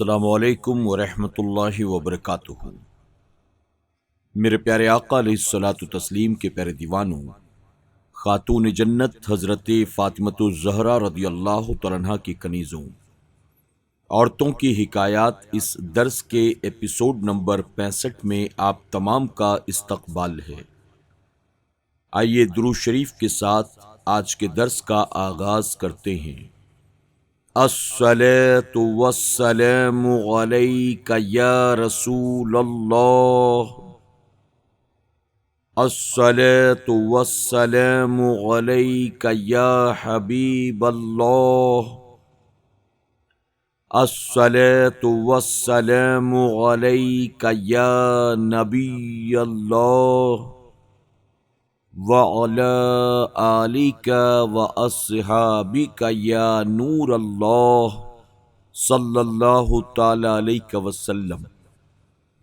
السلام علیکم ورحمۃ اللہ وبرکاتہ۔ میرے پیارے آقا علیہ الصلاۃ والتسلیم کے پیارے دیوانوں، خاتون جنت حضرت فاطمۃ الزہرا رضی اللہ تعالیٰ عنہا کی کنیزوں، عورتوں کی حکایات، اس درس کے ایپیسوڈ نمبر 65 میں آپ تمام کا استقبال ہے۔ آئیے درود شریف کے ساتھ آج کے درس کا آغاز کرتے ہیں۔ الصلاۃ والسلام علیک یا رسول اللہ، الصلاۃ والسلام علیک یا حبیب اللہ، الصلاۃ والسلام علیک یا نبی اللہ، وَعَلَىٰ آلِكَ وَأَصْحَابِكَ یا نور اللہ صلی اللہ تعالی علیہ وسلم۔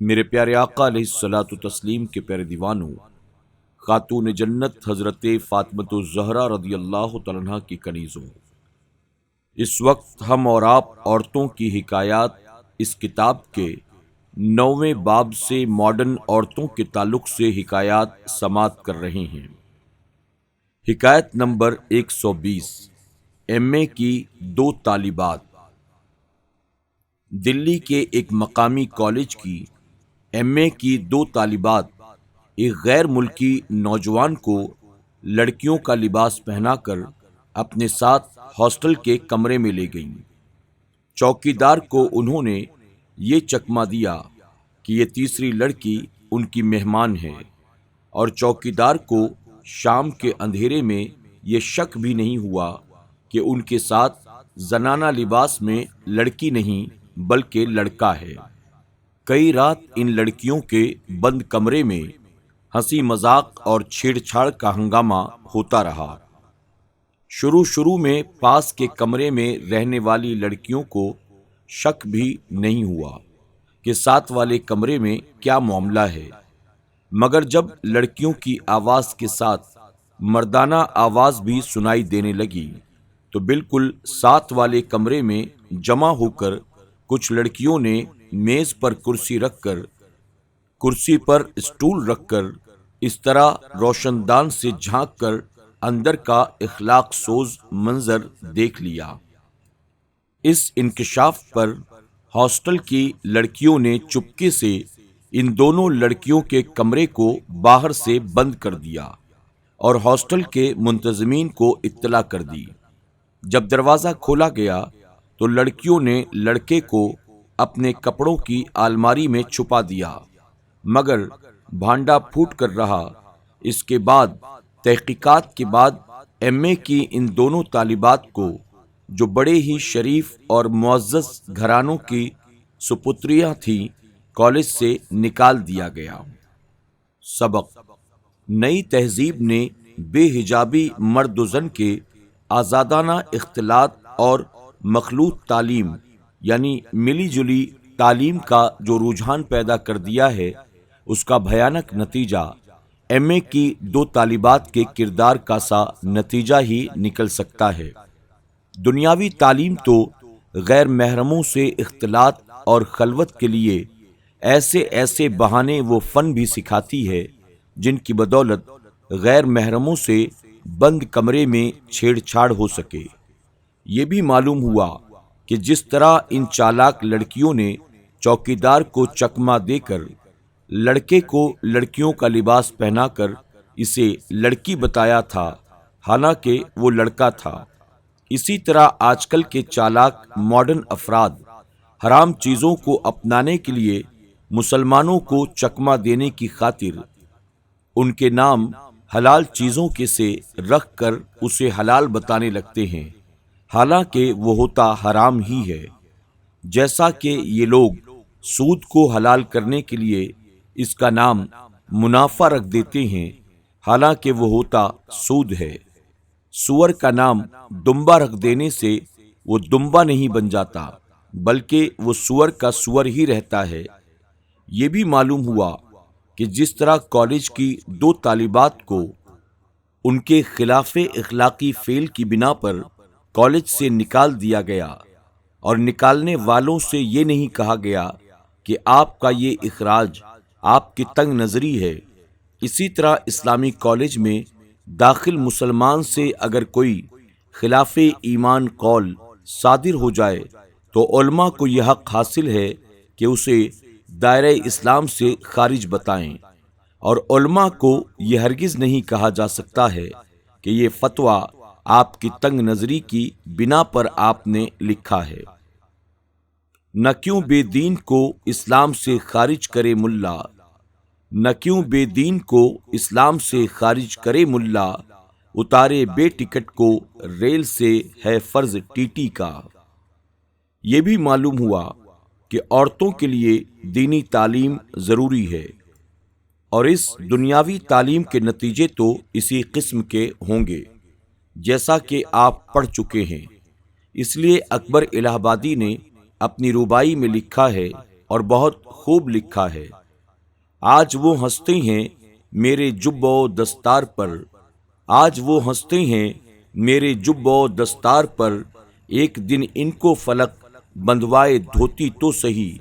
میرے پیارے آقا علیہ الصلاۃ والتسلیم کے پیارے دیوانوں، خاتون جنت حضرت فاطمۃ الزہرا رضی اللہ تعالیٰ عنہا کی کنیزوں، اس وقت ہم اور آپ عورتوں کی حکایات اس کتاب کے 9ویں باب سے ماڈرن عورتوں کے تعلق سے حکایات سماعت کر رہے ہیں۔ حکایت نمبر 120، ایم اے کی 2 طالبات۔ دلی کے ایک مقامی کالج کی ایم اے کی 2 طالبات ایک غیر ملکی نوجوان کو لڑکیوں کا لباس پہنا کر اپنے ساتھ ہاسٹل کے کمرے میں لے گئیں۔ چوکیدار کو انہوں نے یہ چکمہ دیا کہ یہ تیسری لڑکی ان کی مہمان ہے، اور چوکیدار کو شام کے اندھیرے میں یہ شک بھی نہیں ہوا کہ ان کے ساتھ زنانہ لباس میں لڑکی نہیں بلکہ لڑکا ہے۔ کئی رات ان لڑکیوں کے بند کمرے میں ہنسی مذاق اور چھیڑ چھاڑ کا ہنگامہ ہوتا رہا۔ شروع میں پاس کے کمرے میں رہنے والی لڑکیوں کو شک بھی نہیں ہوا کہ ساتھ والے کمرے میں کیا معاملہ ہے، مگر جب لڑکیوں کی آواز کے ساتھ مردانہ آواز بھی سنائی دینے لگی تو بالکل ساتھ والے کمرے میں جمع ہو کر کچھ لڑکیوں نے میز پر کرسی رکھ کر، کرسی پر اسٹول رکھ کر، اس طرح روشن دان سے جھانک کر اندر کا اخلاق سوز منظر دیکھ لیا۔ اس انکشاف پر ہاسٹل کی لڑکیوں نے چپکے سے ان دونوں لڑکیوں کے کمرے کو باہر سے بند کر دیا اور ہاسٹل کے منتظمین کو اطلاع کر دی۔ جب دروازہ کھولا گیا تو لڑکیوں نے لڑکے کو اپنے کپڑوں کی الماری میں چھپا دیا، مگر بھانڈا پھوٹ کر رہا۔ اس کے بعد تحقیقات کے بعد ایم اے کی ان دونوں طالبات کو، جو بڑے ہی شریف اور معزز گھرانوں کی سپتریاں تھیں، کالج سے نکال دیا گیا۔ سبق: نئی تہذیب نے بے حجابی مرد و زن کے آزادانہ اختلاط اور مخلوط تعلیم یعنی ملی جلی تعلیم کا جو رجحان پیدا کر دیا ہے، اس کا بھیانک نتیجہ ایم اے کی 2 طالبات کے کردار کا سا نتیجہ ہی نکل سکتا ہے۔ دنیاوی تعلیم تو غیر محرموں سے اختلاط اور خلوت کے لیے ایسے بہانے و فن بھی سکھاتی ہے جن کی بدولت غیر محرموں سے بند کمرے میں چھیڑ چھاڑ ہو سکے۔ یہ بھی معلوم ہوا کہ جس طرح ان چالاک لڑکیوں نے چوکیدار کو چکمہ دے کر لڑکے کو لڑکیوں کا لباس پہنا کر اسے لڑکی بتایا تھا، حالانکہ وہ لڑکا تھا، اسی طرح آج کل کے چالاک ماڈرن افراد حرام چیزوں کو اپنانے کے لیے مسلمانوں کو چکمہ دینے کی خاطر ان کے نام حلال چیزوں کے سے رکھ کر اسے حلال بتانے لگتے ہیں، حالانکہ وہ ہوتا حرام ہی ہے۔ جیسا کہ یہ لوگ سود کو حلال کرنے کے لیے اس کا نام منافع رکھ دیتے ہیں، حالانکہ وہ ہوتا سود ہے۔ سور کا نام دمبا رکھ دینے سے وہ دمبا نہیں بن جاتا بلکہ وہ سور کا سور ہی رہتا ہے۔ یہ بھی معلوم ہوا کہ جس طرح کالج کی 2 طالبات کو ان کے خلاف اخلاقی فعل کی بنا پر کالج سے نکال دیا گیا، اور نکالنے والوں سے یہ نہیں کہا گیا کہ آپ کا یہ اخراج آپ کی تنگ نظری ہے۔ اسی طرح اسلامی کالج میں داخل مسلمان سے اگر کوئی خلاف ایمان قول صادر ہو جائے تو علماء کو یہ حق حاصل ہے کہ اسے دائرہ اسلام سے خارج بتائیں، اور علماء کو یہ ہرگز نہیں کہا جا سکتا ہے کہ یہ فتویٰ آپ کی تنگ نظری کی بنا پر آپ نے لکھا ہے۔ نہ کیوں بے دین کو اسلام سے خارج کرے ملا، نہ کیوں بے دین کو اسلام سے خارج کرے ملا، اتارے بے ٹکٹ کو ریل سے ہے فرض ٹی ٹی کا۔ یہ بھی معلوم ہوا کہ عورتوں کے لیے دینی تعلیم ضروری ہے، اور اس دنیاوی تعلیم کے نتیجے تو اسی قسم کے ہوں گے جیسا کہ آپ پڑھ چکے ہیں۔ اس لیے اکبر الہ آبادی نے اپنی ربائی میں لکھا ہے، اور بہت خوب لکھا ہے: آج وہ ہنستے ہیں میرے جب و دستار پر، آج وہ ہنستے ہیں میرے جب و دستار پر، ایک دن ان کو فلک بندوائے دھوتی تو سہی۔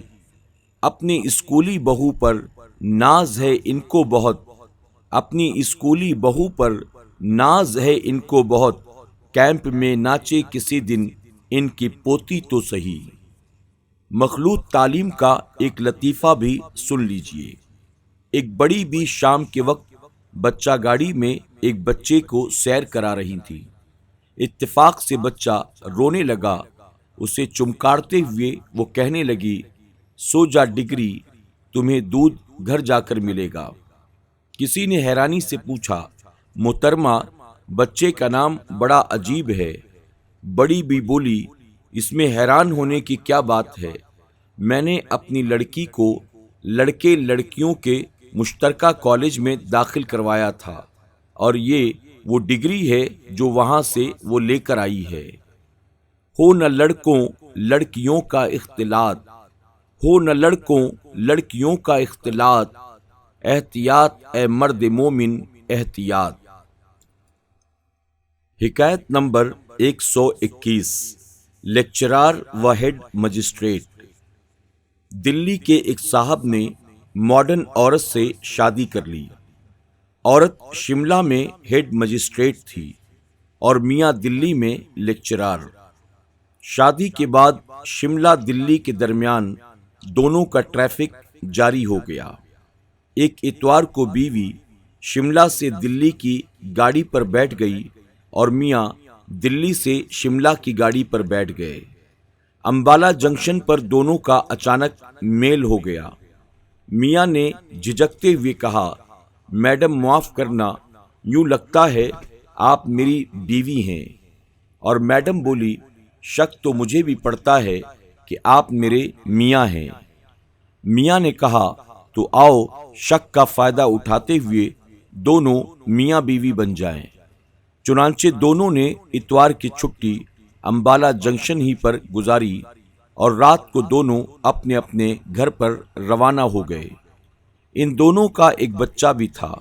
اپنی اسکولی بہو پر ناز ہے ان کو بہت، اپنی اسکولی بہو پر ناز ہے ان کو بہت، کیمپ میں ناچے کسی دن ان کی پوتی تو سہی۔ مخلوط تعلیم کا ایک لطیفہ بھی سن لیجئے۔ ایک بڑی بھی شام کے وقت بچہ گاڑی میں ایک بچے کو سیر کرا رہی تھی۔ اتفاق سے بچہ رونے لگا، اسے چمکارتے ہوئے وہ کہنے لگی: سو جا ڈگری، تمہیں دودھ گھر جا کر ملے گا۔ کسی نے حیرانی سے پوچھا: محترمہ، بچے کا نام بڑا عجیب ہے۔ بڑی بھی بولی: اس میں حیران ہونے کی کیا بات ہے؟ میں نے اپنی لڑکی کو لڑکے لڑکیوں کے مشترکہ کالج میں داخل کروایا تھا، اور یہ وہ ڈگری ہے جو وہاں سے وہ لے کر آئی ہے۔ ہو نہ لڑکوں لڑکیوں کا اختلاط، ہو نہ لڑکوں لڑکیوں کا اختلاط، احتیاط اے مرد مومن احتیاط۔ حکایت نمبر 121۔ لیکچرار و ہیڈ مجسٹریٹ۔ دلی کے ایک صاحب نے ماڈرن عورت سے شادی کر لی۔ عورت شملہ میں ہیڈ مجسٹریٹ تھی اور میاں دلی میں لیکچرار۔ شادی کے بعد شملہ دلی کے درمیان دونوں کا ٹریفک جاری ہو گیا۔ ایک اتوار کو بیوی شملہ سے دلی کی گاڑی پر بیٹھ گئی اور میاں دلی سے شملہ کی گاڑی پر بیٹھ گئے۔ امبالہ جنکشن پر دونوں کا اچانک میل ہو گیا۔ میاں نے جھجکتے ہوئے کہا: میڈم معاف کرنا، یوں لگتا ہے آپ میری بیوی ہیں۔ اور میڈم بولی: شک تو مجھے بھی پڑتا ہے کہ آپ میرے میاں ہیں۔ میاں نے کہا: تو آؤ شک کا فائدہ اٹھاتے ہوئے دونوں میاں بیوی بن جائیں۔ چنانچہ دونوں نے اتوار کی چھٹی امبالہ جنکشن ہی پر گزاری، اور رات کو دونوں اپنے اپنے گھر پر روانہ ہو گئے۔ ان دونوں کا ایک بچہ بھی تھا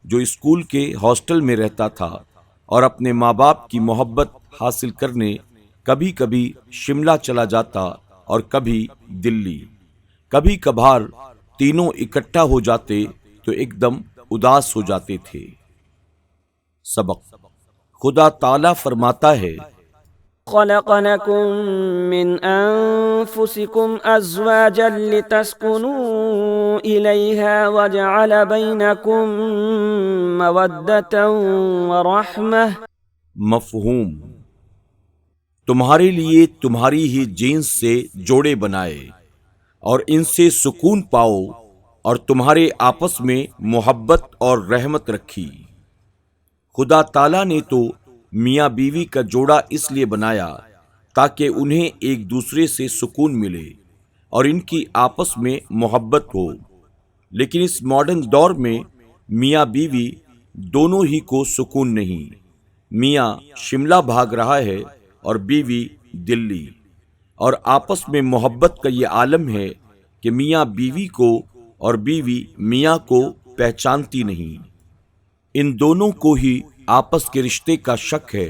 جو اسکول کے ہاسٹل میں رہتا تھا اور اپنے ماں باپ کی محبت حاصل کرنے کبھی کبھی شملہ چلا جاتا اور کبھی دلی۔ کبھی کبھار تینوں اکٹھا ہو جاتے تو ایک دم اداس ہو جاتے تھے۔ سبق: خدا تعالیٰ فرماتا ہے: خلق لكم من أنفسكم أزواجا لتسكنوا إليها وجعل بينكم مودة ورحمة۔ مفہوم: تمہارے لیے تمہاری ہی جنس سے جوڑے بنائے اور ان سے سکون پاؤ، اور تمہارے آپس میں محبت اور رحمت رکھی۔ خدا تعالیٰ نے تو میاں بیوی کا جوڑا اس لیے بنایا تاکہ انہیں ایک دوسرے سے سکون ملے اور ان کی آپس میں محبت ہو، لیکن اس ماڈرن دور میں میاں بیوی دونوں ہی کو سکون نہیں۔ میاں شملہ بھاگ رہا ہے اور بیوی دلی، اور آپس میں محبت کا یہ عالم ہے کہ میاں بیوی کو اور بیوی میاں کو پہچانتی نہیں۔ ان دونوں کو ہی آپس کے رشتے کا شک ہے۔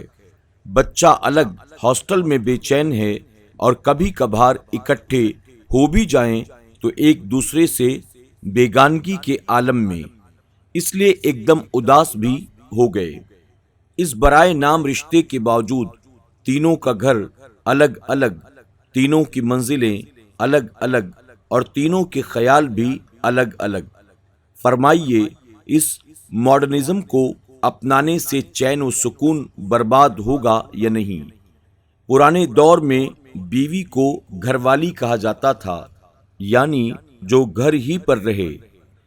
بچہ الگ ہاسٹل میں بے چین ہے اور کبھی کبھار اکٹھے ہو بھی جائیں تو ایک دوسرے سے بیگانگی کے عالم میں، اس لیے ایک دم اداس بھی ہو گئے۔ اس برائے نام رشتے کے باوجود تینوں کا گھر الگ الگ، تینوں کی منزلیں الگ الگ، اور تینوں کے خیال بھی الگ الگ۔ فرمائیے، اس ماڈرنزم کو اپنانے سے چین و سکون برباد ہوگا یا نہیں؟ پرانے دور میں بیوی کو گھر والی کہا جاتا تھا، یعنی جو گھر ہی پر رہے۔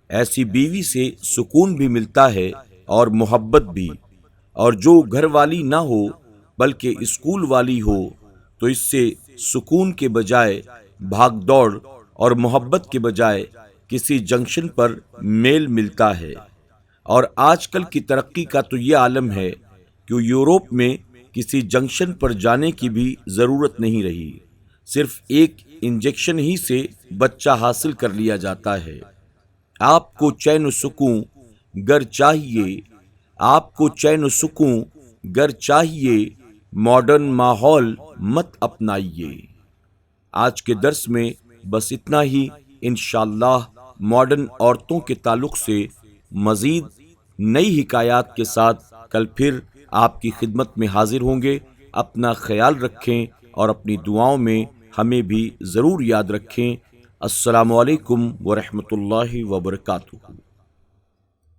ایسی بیوی سے سکون بھی ملتا ہے اور محبت بھی، اور جو گھر والی نہ ہو بلکہ اسکول والی ہو تو اس سے سکون کے بجائے بھاگ دوڑ اور محبت کے بجائے کسی جنکشن پر میل ملتا ہے۔ اور آج کل کی ترقی کا تو یہ عالم ہے کہ یورپ میں کسی جنکشن پر جانے کی بھی ضرورت نہیں رہی، صرف ایک انجیکشن ہی سے بچہ حاصل کر لیا جاتا ہے۔ آپ کو چین و سکون گر چاہیے، آپ کو چین و سکون گر چاہیے، ماڈرن ماحول مت اپنائیے۔ آج کے درس میں بس اتنا ہی۔ انشاءاللہ ماڈرن عورتوں کے تعلق سے مزید نئی حکایات کے ساتھ کل پھر آپ کی خدمت میں حاضر ہوں گے۔ اپنا خیال رکھیں اور اپنی دعاؤں میں ہمیں بھی ضرور یاد رکھیں۔ السلام علیکم ورحمۃ اللہ وبرکاتہ۔